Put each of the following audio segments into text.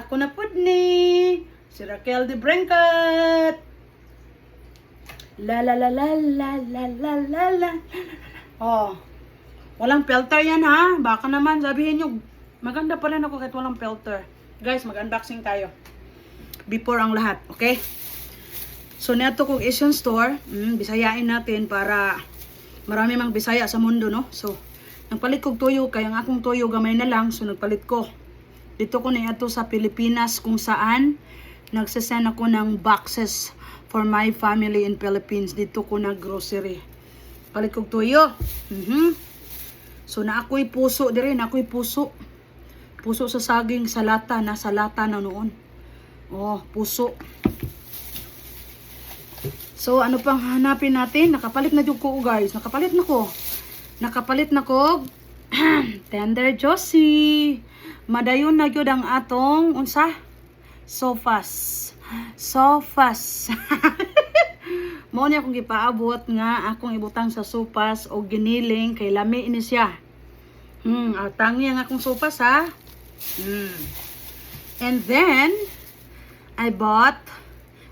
ako na pud ni si Raquel de Brincat. La la la la la la la la la. Oh. Walang filter yan ha. Baka naman sabihin nyo, maganda pa rin ako kahit walang filter. Guys, mag-unboxing tayo. Before ang lahat, okay? So, neto kong Asian store. Bisayain natin para marami mang Bisaya sa mundo, no? So, nagpalit kong tuyo. Kaya ang akong tuyo gamay na lang. So, nagpalit ko. Dito ko na ito sa Pilipinas kung saan nagsasend ako ng boxes for my family in Philippines. Dito ko na grocery. Palit kong tuyo. So, na ako'y puso. Dire, na ako'y puso. Puso sa saging sa lata. Nasa lata na noon. Oh, puso. So, ano pang hanapin natin? Nakapalit na yung ko, guys. Nakapalit na ko. Nakapalit na ko. Tender Josie. Madayon na yun ang atong, unsa? Sofas. Sofas. Mo niya akong gipaabot nga akong ibutang sa sopas o giniling kay lami ini siya. Tangi ang akong sopas ha. And then, I bought,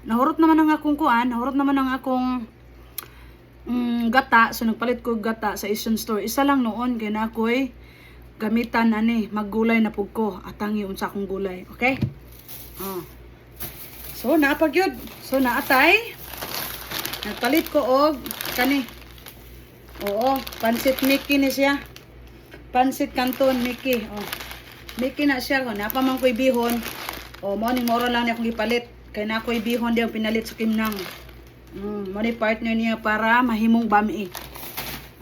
nahurot naman ang akong kuan, nahurot naman ang akong gata. So, nagpalit ko gata sa Asian store. Isa lang noon, kaya na ako'y gamitan, maggulay na pug ko. At ang yun sa akong gulay. Okay? So, naapag yun. So, naatay. Nagpalit ko og kani. Oo, pansit Mickey ni siya. Pansit Canton Mickey. Mickey na siya. Napamang ko'y bihon. Morning moro lang niya akong ipalit. Kaya na ako'y bihon diyan pinalit sa kimnang. Money partner niya para mahimong bami.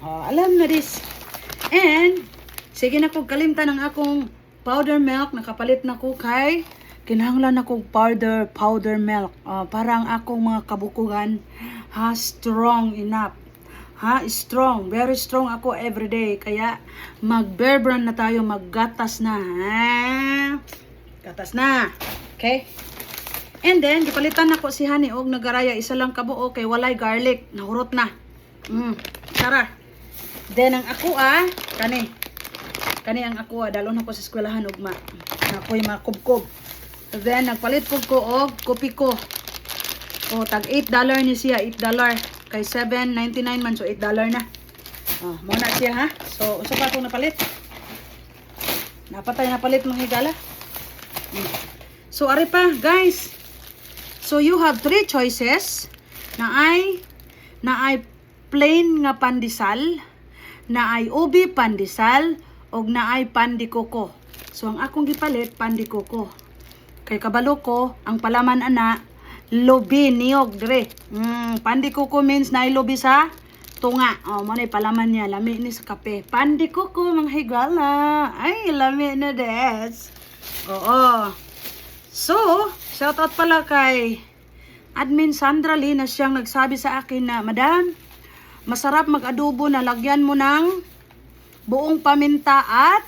Alam na this. And, sige na kong kalimtan ng akong powder milk. Nakapalit na ko kay kinahanglan ako powder milk. Para ang akong mga kabukugan strong enough. Strong. Very strong ako everyday. Kaya mag-bear brand na tayo. Maggatas na. Gatas na. Okay? And then, gipalitan na ko si Honey og nagaraya. Isa lang kabuo kay walay garlic. Nahurot na. Tara. Then, ang ako kani. Kani ang ako dalon ako sa eskwelahan ugma. Ako'y makubkob. Then, nagpalit po ko og kopi ko. Tag $8 ni siya. $8. Kay $7.99 man. So, $8 na. Muna siya ha. So, usa pa akong napalit. Napatay napalit mga higala. So, ari pa, guys. So, you have 3 choices. Na ay plain nga pandesal, na ay ubi pandesal, og na ay pandikoko. So, ang akong gipalit, pandikoko. Kay kabalo ko, ang palaman ana, lobi niyog, dire. Pandikoko means na ilobi sa tunga. Manay palaman niya, lami ni sa kape. Pandikoko, mga higala. Ay, lami na des. Oo. So, shoutout pala kay Admin Sandra Lee na siyang nagsabi sa akin na, Madam, masarap mag-adobo na lagyan mo ng buong paminta at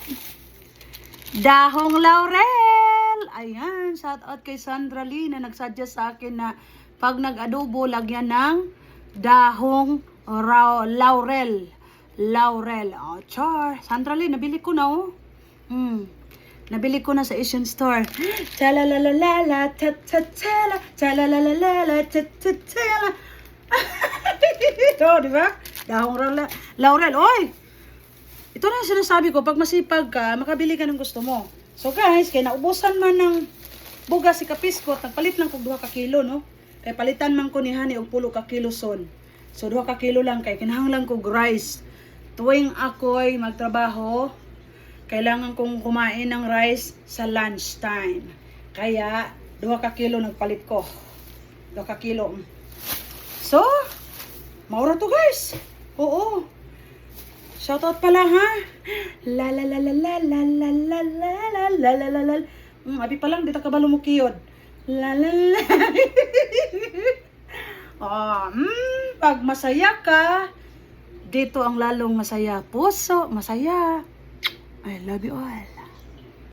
dahong laurel. Ayan, shoutout kay Sandra Lee na nagsuggest sa akin na pag nag-adobo, lagyan ng dahong laurel. Laurel. Char. Sandra Lee, nabili ko na Nabili ko na sa Asian store. Cha-la-la-la-la, cha-cha-cha-la, cha-la-la-la-la, cha-cha-cha-la. Ito, di ba? Dahong laurel. Oy! Ito na yung sinasabi ko, pag masipag ka, makabili ka ng gusto mo. So guys, kaya naubusan man ng buga si Kapiskot, nagpalit lang kog 2 ka kilo, no? Kaya palitan man ko ni Honey og 10 ka kilo son. So 2 ka kilo lang, kaya kinahanglan kog rice. Tuwing ako'y magtrabaho, kailangan kong kumain ng rice sa lunchtime. Kaya, 2 ka kilo nagpalit ko. 2 ka kilo. So, maura to guys. Oo. Shoutout pala ha. La la la la la la la la la la la la la la. Abi pa lang, dito ka ba lumukiyod? La la la. Pag masaya ka, dito ang lalong masaya. Puso, masaya. I love you all.